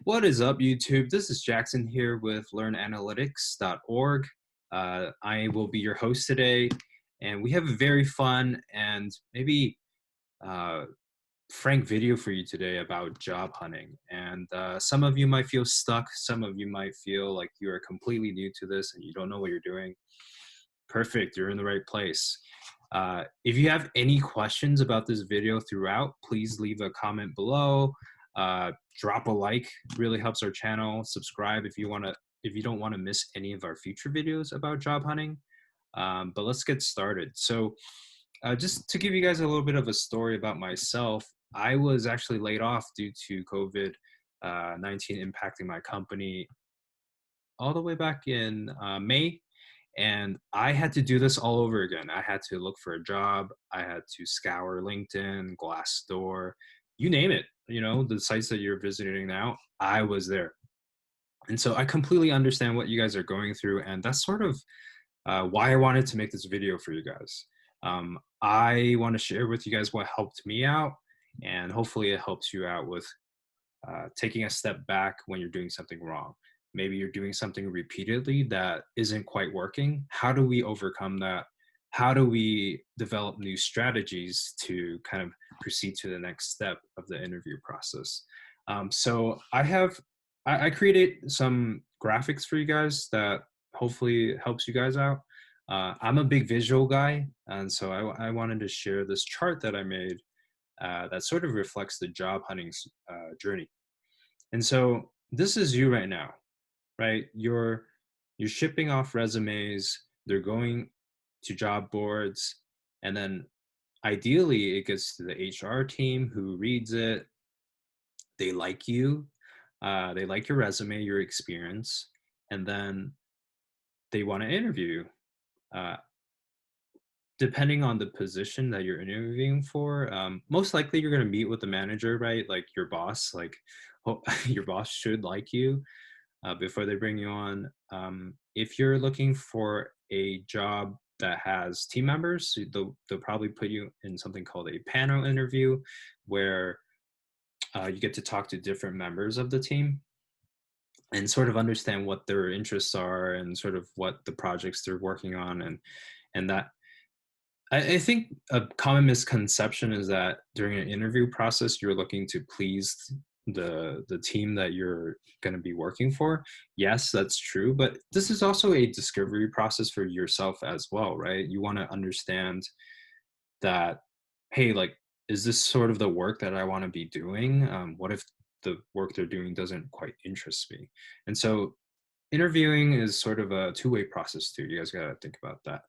What is up, YouTube? This is Jackson here with learnanalytics.org. I will be your host today, and we have a very fun and maybe uh, frank video for you today about job hunting. And some of you might feel stuck, some of you might feel like you are completely new to this and you don't know what you're doing. Perfect, you're in the right place. If you have any questions about this video throughout, please leave a comment below. Drop a like, really helps our channel. Subscribe if you don't want to miss any of our future videos about job hunting. But let's get started. So, just to give you guys a little bit of a story about myself, I was actually laid off due to COVID 19 impacting my company all the way back in May. And I had to do this all over again. I had to look for a job. I had to scour LinkedIn, Glassdoor, you name it. You know, the sites that you're visiting now, I was there. And so I completely understand what you guys are going through. And that's sort of why I wanted to make this video for you guys. I want to share with you guys what helped me out. And hopefully it helps you out with taking a step back when you're doing something wrong. Maybe you're doing something repeatedly that isn't quite working. How do we overcome that? How do we develop new strategies to kind of proceed to the next step of the interview process? I created some graphics for you guys that hopefully helps you guys out. I'm a big visual guy, and so I wanted to share this chart that I made that sort of reflects the job hunting journey. And so this is you right now, right? You're shipping off resumes, they're going to job boards, and then ideally it gets to the HR team who reads it. They like you, they like your resume, your experience, and then they want to interview you. Uh, Depending on the position that you're interviewing for, most likely you're going to meet with the manager, right? Like your boss, like your boss should like you before they bring you on. If you're looking for a job that has team members, they'll probably put you in something called a panel interview where you get to talk to different members of the team and sort of understand what their interests are and sort of what the projects they're working on. And that I think a common misconception is that during an interview process, you're looking to please the team that you're going to be working for. Yes, that's true, but this is also a discovery process for yourself as well, right? You want to understand that, hey, like, is this sort of the work that I want to be doing? What if the work they're doing doesn't quite interest me? And so interviewing is sort of a two-way process too. You guys got to think about that.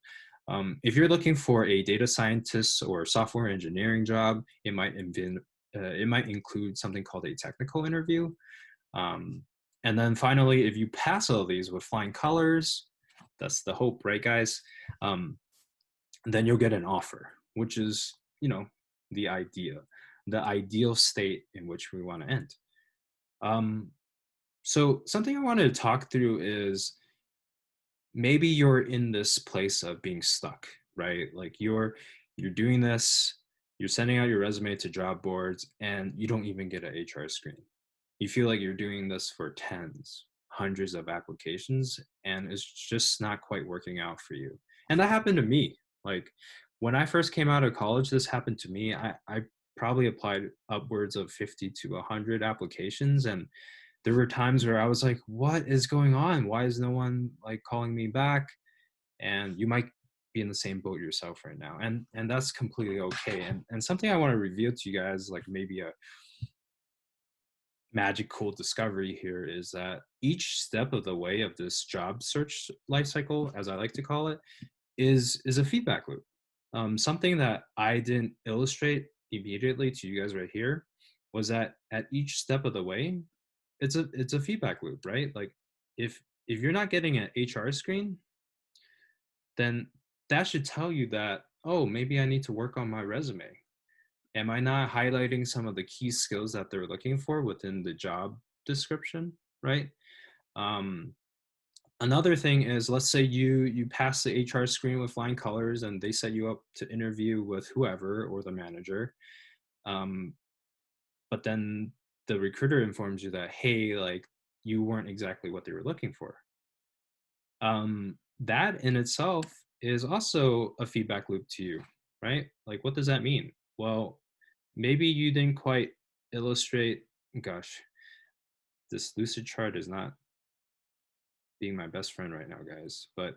If you're looking for a data scientist or software engineering job, it might include something called a technical interview. And then finally, if you pass all these with flying colors, that's the hope, right, guys? Then you'll get an offer, which is, you know, the ideal state in which we want to end. So something I wanted to talk through is maybe you're in this place of being stuck, right? Like you're doing this, you're sending out your resume to job boards and you don't even get an HR screen. You feel like you're doing this for tens, hundreds of applications and it's just not quite working out for you. And that happened to me. Like when I first came out of college, this happened to me. I probably applied upwards of 50 to 100 applications, and there were times where I was like, what is going on? Why is no one like calling me back? And you might be in the same boat yourself right now. And that's completely okay. And something I want to reveal to you guys, like maybe a magical discovery here, is that each step of the way of this job search life cycle, as I like to call it, is a feedback loop. Something that I didn't illustrate immediately to you guys right here was that at each step of the way, it's a feedback loop, right? Like if you're not getting an HR screen, then that should tell you that, oh, maybe I need to work on my resume. Am I not highlighting some of the key skills that they're looking for within the job description, right? Um, Another thing is, let's say you pass the HR screen with flying colors and they set you up to interview with whoever or the manager. But then the recruiter informs you that, hey, like you weren't exactly what they were looking for. That in itself is also a feedback loop to you, right? Like, what does that mean? Well, maybe you didn't quite illustrate, gosh, this lucid chart is not being my best friend right now, guys, but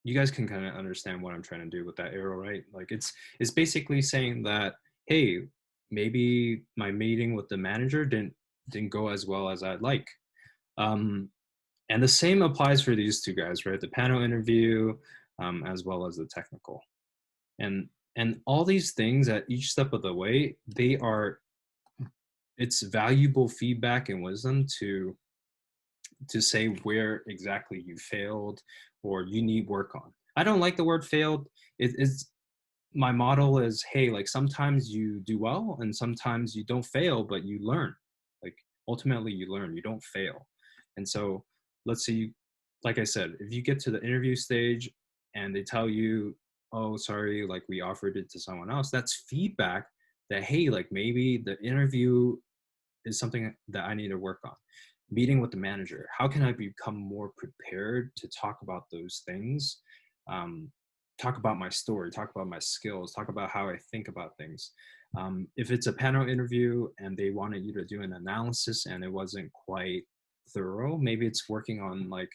you guys can kind of understand what I'm trying to do with that arrow, right? Like it's basically saying that, hey, maybe my meeting with the manager didn't go as well as I'd like. Um, and the same applies for these two guys, right? The panel interview, as well as the technical. And and all these things at each step of the way, it's valuable feedback and wisdom to say where exactly you failed or you need work on. I don't like the word failed. It's my model is, hey, like sometimes you do well and sometimes you don't fail, but you learn. Like ultimately you learn, you don't fail. And so let's say, like I said, if you get to the interview stage and they tell you, oh, sorry, like we offered it to someone else, that's feedback that, hey, like maybe the interview is something that I need to work on. Meeting with the manager, how can I become more prepared to talk about those things? Um, Talk about my story, talk about my skills, talk about how I think about things. If it's a panel interview and they wanted you to do an analysis and it wasn't quite thorough, maybe it's working on like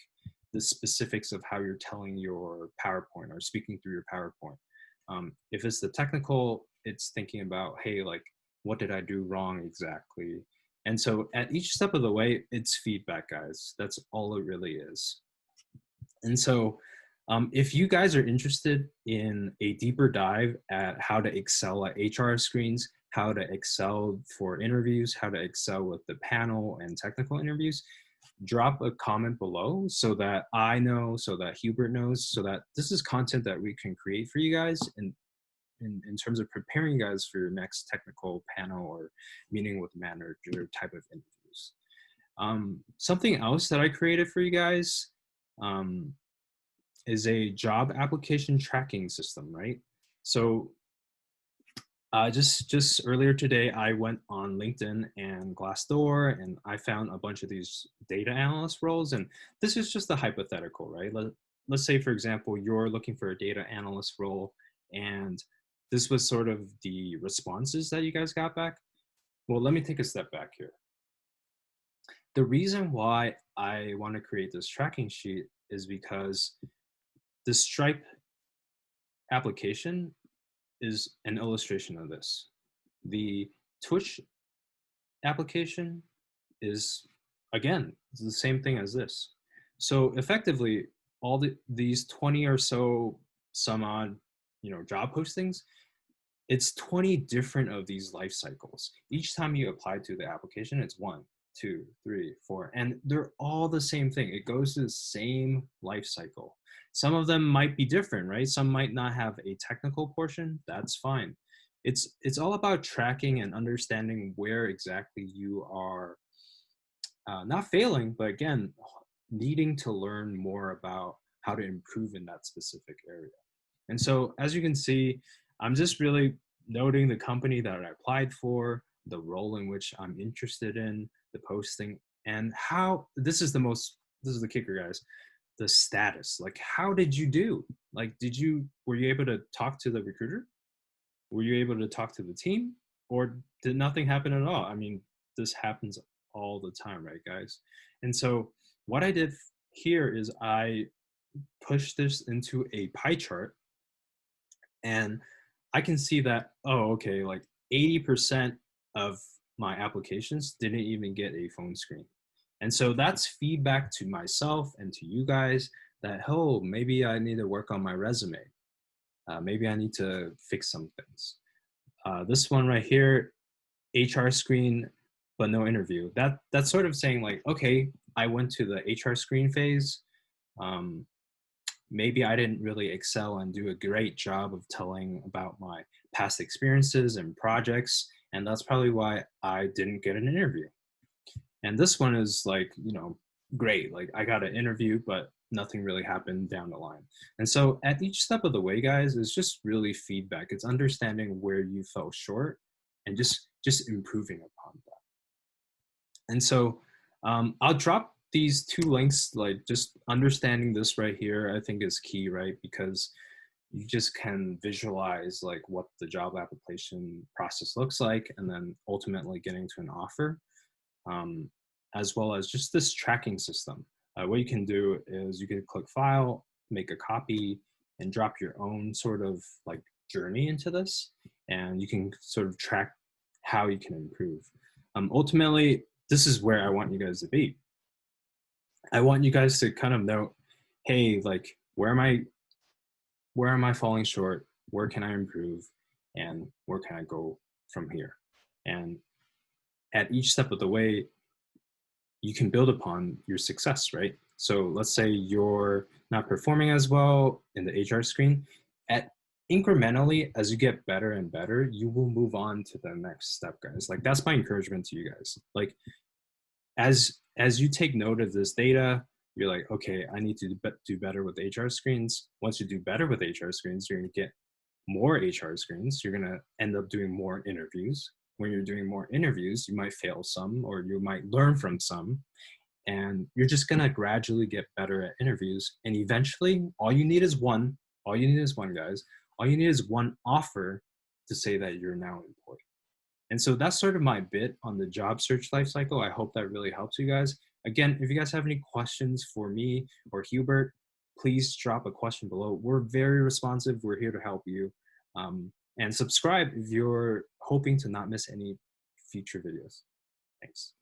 the specifics of how you're telling your PowerPoint or speaking through your PowerPoint. If it's the technical, it's thinking about, hey, like, what did I do wrong exactly? And so at each step of the way, it's feedback, guys. That's all it really is. And so if you guys are interested in a deeper dive at how to excel at HR screens, how to excel for interviews, how to excel with the panel and technical interviews, drop a comment below so that I know, so that Hubert knows, so that this is content that we can create for you guys and in terms of preparing you guys for your next technical panel or meeting with manager type of interviews. Something else that I created for you guys um, is a job application tracking system, right? So just earlier today, I went on LinkedIn and Glassdoor, and I found a bunch of these data analyst roles. And this is just a hypothetical, right? Let's say, for example, you're looking for a data analyst role, and this was sort of the responses that you guys got back. Well, let me take a step back here. The reason why I want to create this tracking sheet is because the Stripe application is an illustration of this. The Twitch application is, again, it's the same thing as this. So effectively, these 20 or so some odd, job postings, it's 20 different of these life cycles. Each time you apply to the application, it's 1, 2, 3, 4, and they're all the same thing. It goes to the same life cycle. Some of them might be different, right? Some might not have a technical portion. That's fine. It's all about tracking and understanding where exactly you are not failing, but again, needing to learn more about how to improve in that specific area. And so, as you can see, I'm just really noting the company that I applied for, the role in which I'm interested in, the posting, and how this is the kicker, guys. The status. Like, how did you do? Like, were you able to talk to the recruiter? Were you able to talk to the team? Or did nothing happen at all? I mean, this happens all the time, right, guys? And so, what I did here is I pushed this into a pie chart, and I can see that, oh, okay, like 80% of my applications didn't even get a phone screen. And so that's feedback to myself and to you guys that, oh, maybe I need to work on my resume. Maybe I need to fix some things. This one right here, HR screen, but no interview. That's sort of saying like, okay, I went to the HR screen phase. Maybe I didn't really excel and do a great job of telling about my past experiences and projects, and that's probably why I didn't get an interview. And this one is like, great. Like I got an interview, but nothing really happened down the line. And so at each step of the way, guys, it's just really feedback. It's understanding where you fell short and just improving upon that. And so I'll drop these two links, like just understanding this right here, I think is key, right? Because you just can visualize like what the job application process looks like and then ultimately getting to an offer, um, as well as just this tracking system. What you can do is you can click file, make a copy, and drop your own sort of like journey into this, and you can sort of track how you can improve. Ultimately, this is where I want you guys to be. I want you guys to kind of know, hey, like where am I falling short? Where can I improve? And where can I go from here? And at each step of the way, you can build upon your success, right? So let's say you're not performing as well in the HR screen. At incrementally, as you get better and better, you will move on to the next step, guys. Like that's my encouragement to you guys. Like as you take note of this data, you're like, okay, I need to do better with HR screens. Once you do better with HR screens, you're going to get more HR screens. You're going to end up doing more interviews. When you're doing more interviews, you might fail some or you might learn from some. And you're just going to gradually get better at interviews. And eventually, all you need is one. All you need is one, guys. All you need is one offer to say that you're now employed. And so that's sort of my bit on the job search lifecycle. I hope that really helps you guys. Again, if you guys have any questions for me or Hubert, please drop a question below. We're very responsive. We're here to help you. And subscribe if you're hoping to not miss any future videos. Thanks.